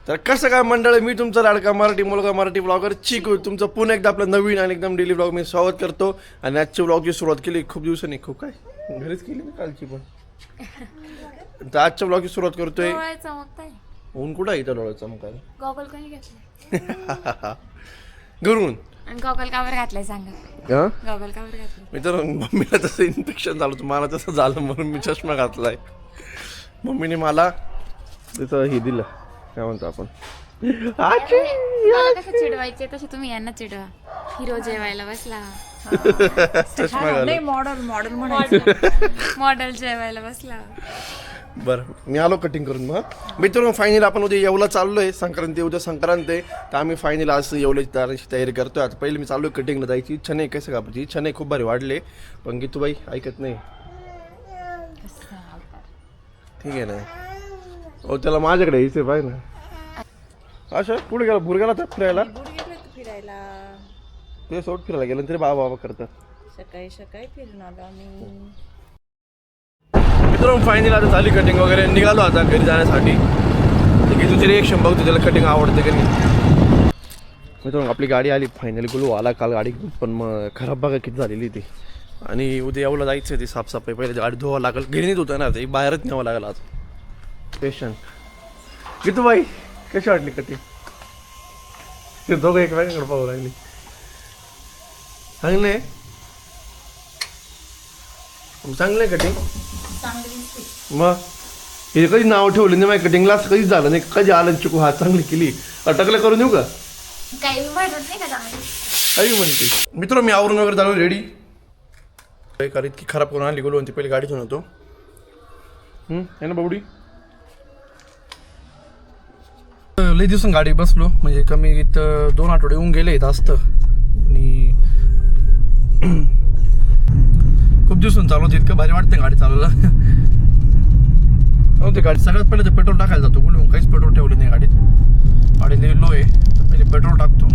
तर कसं काय मंडळ, मी तुमचा लाडका मराठी मुलगा मराठी ब्लॉगर चिकू तुमचं पुन्हा एकदा आपलं नवीन आणि एकदम डेली ब्लॉग मी स्वागत करतो. आणि आजच्या ब्लॉगची सुरुवात केली खूप दिवसांनी, खूप काय घरीच केली ना कालची पण. तर आजच्या ब्लॉगची सुरुवात करतोय. ऊन कुठं आहे इथं डोळ्यात चमकायला? गॉगल कोणी घेतलं घरून. आणि गॉगल कावर घातलाय सांगा? गॉगल कावर घातलं? मी तर मम्मीला तसं इन्फेक्शन झालं होतं, मला तसं झालं म्हणून मी चष्मा घातलाय. मम्मीने मला तिथं हे दिलं, काय म्हणतो आपण, कसं चिडवायचे तसे तुम्ही यांना चिडवा. हिरो जेवायला बसला, चष्मा घाल. मॉडेल जेवायला बसला. बरं मी आलो कटिंग करून. मग मित्रांनो फायनल आपण उद्या येवला चाललोय. संक्रांती उद्या संक्रांत आहे, तर आम्ही फायनल आज येवल्याची तयारी करतोय. आता पहिले मी चाललोय कटिंगला जायची इच्छा नाही, कसं कापायची इच्छा नाही, खूप भारी वाढले. पण गीतूबाई ऐकत नाही. ठीक आहे ना, हो त्याला माझ्याकडे यायचं पाहिजे ना. अच्छा पुढे गेला भुरग्याला तर फिरायला ते सोड, फिरायला गेलं तरी बाबा बाबा करतात. सकाळी सकाळी फिरून आलो आम्ही. मित्रांनो फायनल आता झाली कटिंग वगैरे, निघालो आता घरी जाण्यासाठी. तर तुझी रिएक्शन बघतो, त्याला कटिंग आवडते की नाही. मित्रांनो आपली गाडी आली फायनली, गुलू आला काल गाडी, पण मग खराब बघा किती झालेली ती. आणि उद्या यावला जायचं ती साफसफाई, पहिले गाडी धुवावं लागेल. घरी नाही होतं ना, ते बाहेरच न्यावं लागेल आज. पेशंट किती बाई कशी वाटली कटिंग? ते दोघं एकमेकांकडे पाहू लागली. चांगले चांगलं आहे कटिंग. मग हे कधी नाव ठेवलं नाही माझ्या कटिंगला, असं कधीच झालं नाही. कधी आलं चिकू हात चांगली केली, अटकलं करून देऊ का? काही वाटत नाही का चांगली? काही म्हणते. मित्र मी आवरून वगैरे झालो रेडी. कार इतकी खराब करून आणली गेलो, ती पहिले गाडीतून होतो. आहे ना बाबडी. लई दिवसून गाडी बसलो, म्हणजे कमी इथं 2 आठवडे येऊन गेले इथं असतं. आणि खूप दिवसून चालवते, इतकं भारी वाटते गाडी चालवायला. नव्हते गाडी सगळ्यात पहिले तर पेट्रोल टाकायला जातो. बोलून काहीच पेट्रोल ठेवलं नाही गाडीत. गाडी लई लो आहे, पहिले पेट्रोल टाकतो.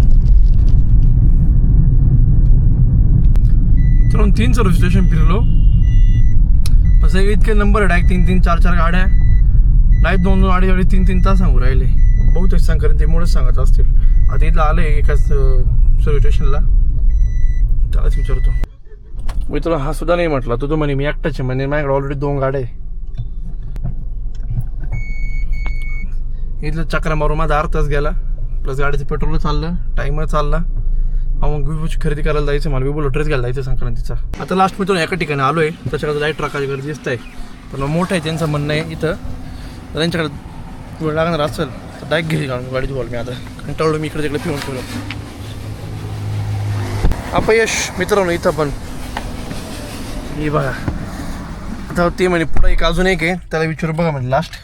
तर 3 सर्व्हिस स्टेशन फिरलो. असं इतके नंबर आहे डायरेक्ट 3-3, 4-4 गाड्या डायरेक्ट 2-2, 2.5, 3-3 तास सांगू राहिले. बहुतेक संक्रांतीमुळेच सांगत असतील. आता इथलं आलं आहे एकाच सर्व्हिस स्टेशनला, त्यालाच विचारतो. मी तुला हा सुद्धा नाही म्हटला, तो म्हणे मी एकटाच आहे म्हणे, माझ्याकडे ऑलरेडी 2 गाड्या आहे. इथलं चक्रा मारून माझा अर्धा तास गेला, प्लस गाडीचं पेट्रोल चाललं, टाइमर चालला. मग विभूची खरेदी करायला जायचं, मला विभूला ड्रेस घ्यायला जायचं संक्रांतीचा. आता लास्ट मी तो एका ठिकाणी आलो आहे, त्याच्याकडे लाईट ट्रकाची गर्दी दिसत आहे. पण मोठं आहे त्यांचं म्हणणं आहे इथं, त्यांच्याकडे वेळ लागणार असेल तर डायरेक्ट घरी घालून गाडी धुवाल. मी आता कंटाळलो, मी इकडे तिकडे फिरून फिरून. अपयश मित्रांनो इथं पण. हे बघा आता ते म्हणे पुढं एक अजून एक आहे, त्याला विचारू बघा म्हणजे लास्ट.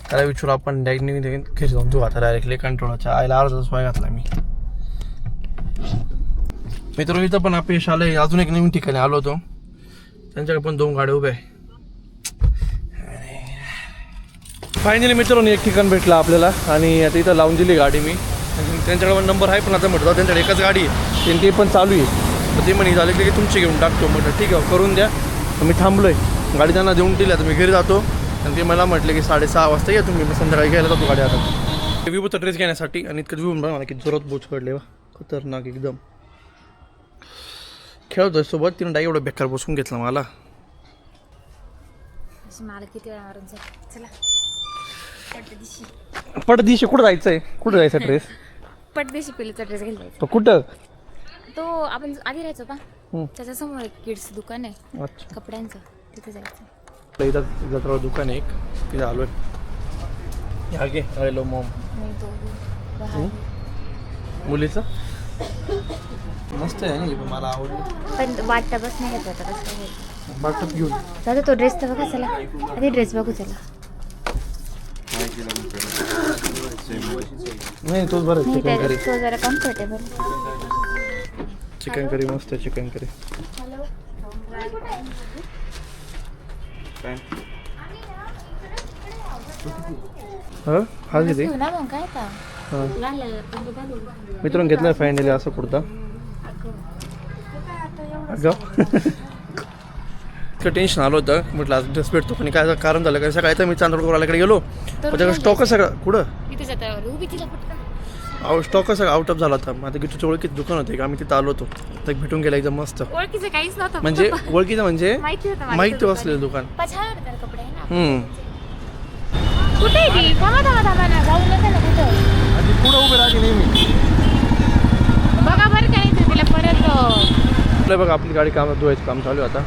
त्याला विचारू आपण डायरेक्ट घरी जाऊन धुवा आता डायरेक्टली. कंट्रोलच्या आईला अर्धा तास वाय घातला मी. मित्रांनो इथं पण अपयश आलं आहे. अजून एक नवीन ठिकाणी आलो होतो, त्यांच्याकडे पण 2 गाड्या उभ्या आहे. फायनली मित्रांनो एक ठिकाण भेटलं आपल्याला, आणि आता इथं लावून दिली गाडी मी. त्यांच्याकडे पण नंबर आहे, पण आता म्हटलं त्यांच्याकडे एकच गाडी आहे, ते पण चालू आहे. तर ते म्हणे झाले की तुमची घेऊन टाकतो. म्हटलं ठीक आहे करून द्या. तर मी थांबलो आहे, गाडी त्यांना देऊन दिली. आता मी घरी जातो, आणि ते मला म्हटले की 6:30 वाजता या तुम्ही. मी संध्याकाळी घ्यायला जातो गाडी आता विभूचा ड्रेस घेण्यासाठी. आणि इतकं विभून बघा मला किती जोरात बोच पडले, खतरनाक एकदम. खेळतोय सोबत, तिनं डाय एवढं बेकार बसून घेतला मला. मला किती वेळा मारून चला पटदिशी कुठं जायचं आहे? कुठं जायचं ड्रेस? पटदेशी पिलीचा ड्रेस घालायचा. तो कुठं? तो आपण आधी राहायचो का, त्याच्या समोर एक किड्स दुकान आहे. अच्छा, कपड्यांचं, तिथे जायचं. इथं जत्रा दुकान आहे एक, तिथे आलोय. आगे हॅलो मॉम. मुलीचं मस्त आहे ना, पण मला आवडलं. पण वाटतं बस नाही घेत आता, कसं काय वाटप घेऊन दादा तो ड्रेस तर बघा. चला आधी ड्रेस बघू चला. नाही तोच बरं. चिकन करी, तो जरा कम्फर्टेबल. चिकन करी मस्त आहे. चिकन करी हा किती मित्रांनो घेतलं फायनली असं कुर्ता. इतकं टेन्शन आलं होतं म्हटलं आज ड्रेस भेटतो पण काय कारण झालं कारण सकाळी तर मी चांदोडकोराकडे गेलो त्याच्याकडे स्टॉकच सगळं कुठं इथे जाता उभी तिला पटकन स्टॉकच सगळं आउट ऑफ झाला होता मग आता गिटूच्या ओळखीत दुकान होते का आम्ही तिथं आलो होतो तर भेटून गेला एकदम मस्त ओळखीचं काहीच नव्हतं म्हणजे ओळखीचं म्हणजे माहिती होतं मला माहिती ते असलेलं दुकान पण छान होते त्याला कपडे आहे ना हम्म. कुठे आहे ती थांबा ना जाऊ नका ना कुठं आधी पुढं उभे राहते नेहमी बघा बरं काय नाही तिला परत आपलं बघा आपली गाडी काम धुवायचं काम चालू आहे आता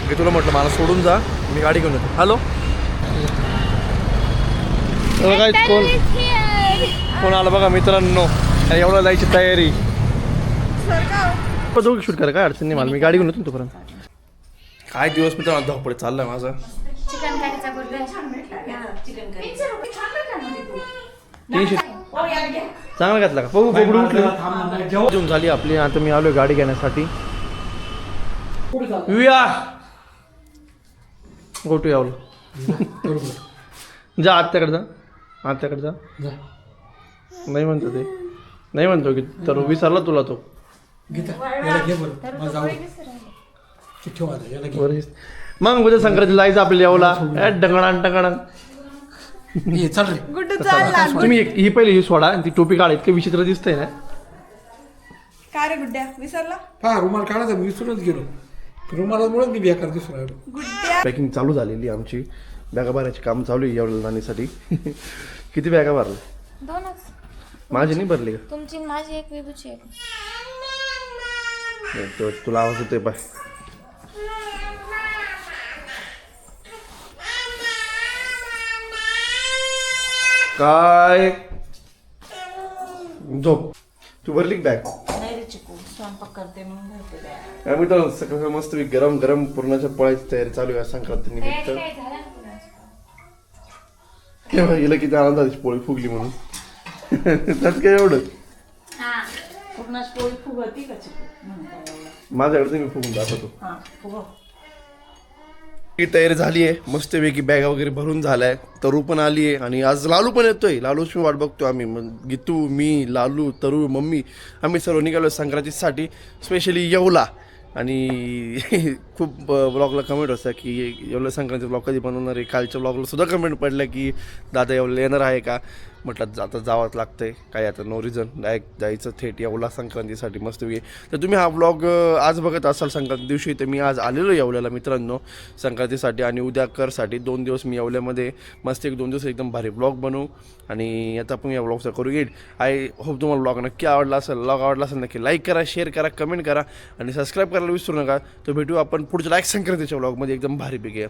मी तुला म्हटलं मला सोडून जा मी गाडी घेऊन येतो हॅलो काय कोण आलं बघा मित्रांनो एवढं जायची तयारी दोघी शूट करा काय अडचण नाही मला मी गाडी घेऊन येतो तोपर्यंत काय दिवस मित्रांनो धावपळे चाललंय माझं चिकन करीचा तीनशे चांगला घातला का बघू बघू उठले जेवण झाली आपली आता मी आलोय गाडी घेण्यासाठी गोटू यावलं जा आत्याकडे जा आत्याकडे जा नाही म्हणतो ते नाही म्हणतो की तर विसरला तुला तो मग उद्या संक्रांती जायचं आपल्याला यावला डंगणान टंगणान तुम्ही ही पहिली ही सोडा आणि ती टोपी काढा इतकं विचित्र दिसतंय ना काय रे गुड्ड्या विसरला हा रुमाल काढायचा मी विसरूनच गेलो रुमालामुळे मी बेकार दिसून राहिलो गुड्ड्या पॅकिंग चालू झालेली आमची बॅगा भरायची काम चालू आहे एवढ्या जाण्यासाठी किती बॅगा भरल्या दोनच माझी नाही भरली का तुमची आणि माझी एक विभूची एक तुला आवाज होतोय बाय काय झोप तू भरली बॅग नाही रे चिकू स्वयंपाक करते म्हणून भरते बॅग. आम्ही तर सकाळ मस्त गरम गरम पुरणाच्या पोळ्याची तयारी चालू आहे संक्रांती निमित्त काय झालं ना तुला? तेव्हा गेलं किती आनंद झाली पोळी फुगली म्हणून त्यात काय एवढं हा पूर्णाची पोळी फुगती का चिकू म्हणून काय एवढं. माझ्याकडे मी फुगून दाखवतो हा फुगव ही तयारी झाली आहे मस्तपैकी बॅगा वगैरे भरून झालाय तरू पण आली आहे आणि आज लालू पण येतोय लालूची वाट बघतो आम्ही मग गीतू मी लालू तरू मम्मी आम्ही सर्व निघालो संक्रांतीसाठी स्पेशली येवला आणि खूप ब्लॉगला कमेंट होता की येवला संक्रांती ब्लॉग कधी बनवणार आहे कालच्या ब्लॉगला सुद्धा कमेंट पडल्या की दादा येवला येणार आहे का म्हटलं आता जावंच लागतंय काय आता नो रिझन डायरेक्ट जायचं थेट येवला संक्रांतीसाठी मस्तपैकी तर तुम्ही हा ब्लॉग आज बघत असाल संक्रांती दिवशी तर मी आज आलेलो येवल्याला मित्रांनो संक्रांतीसाठी आणि उद्या करसाठी 2 दिवस मी येवल्यामध्ये मस्त 1-2 दिवस एकदम भारी ब्लॉग बनवू आणि आता आपण या ब्लॉगचा करू एड आय होप तुम्हाला ब्लॉग नक्की आवडला असेल ब्लॉग आवडला असेल नक्की लाईक करा शेअर करा कमेंट करा आणि सबस्क्राईब करायला विसरू नका तर भेटू आपण पुढच्या संक्रांतीच्या ब्लॉगमध्ये एकदम भारी पैकी